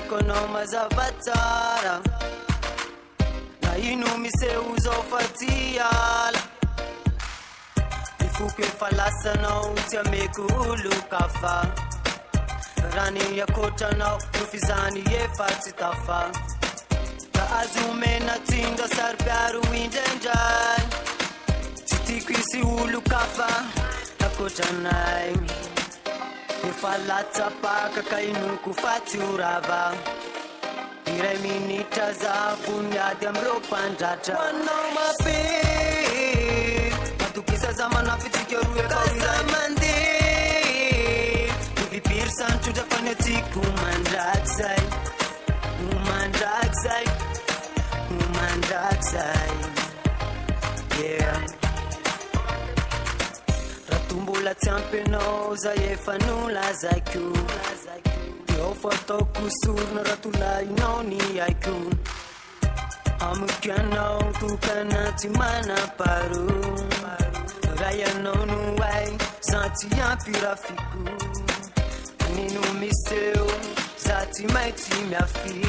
Kono mazavatara na ino miseuza ufatiala ifuke falasa na utiameko ulukafa rani ya kota na ufizani ye fatitafa ka azume na tinda sarpiaru indenjai titikwisi ulukafa na kota nai Falata paka kainu kufati urava Ire minita za punya demro panjata Wano mapi Matukisa zaman nafitikyo ruwe kaza mandi Ivi pirsan chuja fanetik Human dioxide Human dioxide Human dioxide Yeah Tumbula tiampenoza yefanula zaiku Yo foto kusur ratula inoni aiku Amukano tukana timana paru Raya nonu wai santi yampirafiku Ninu miseu zati maiti miafi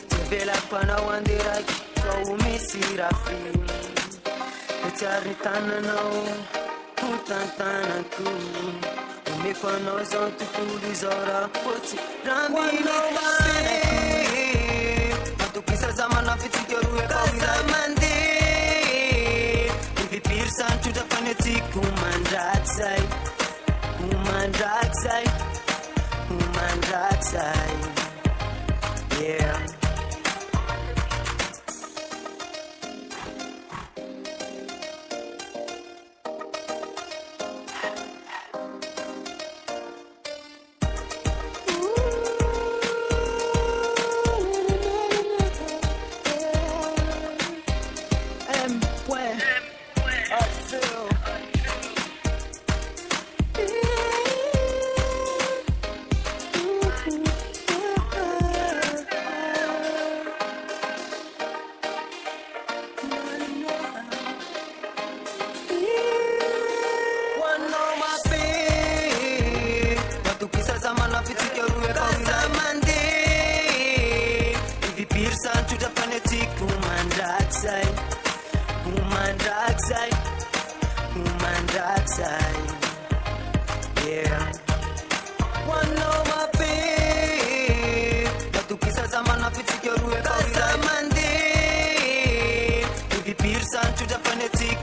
Tevela pana wandera kwa umisirafi Etiarnitana no Tantanaku Umefano zontu kulizora Poti Rambi no manaku Matukisa zamana fitikyo ruwe kaza mandi Ivi pirsan chuja fanetik Human dioxide Human dioxide Human dioxide Yeah Human dioxide, human dioxide, human dioxide, yeah. One no mapi, matukisa zamana fitikyo ruwe kaza mandi. Ivi pirsan chuja fanetik.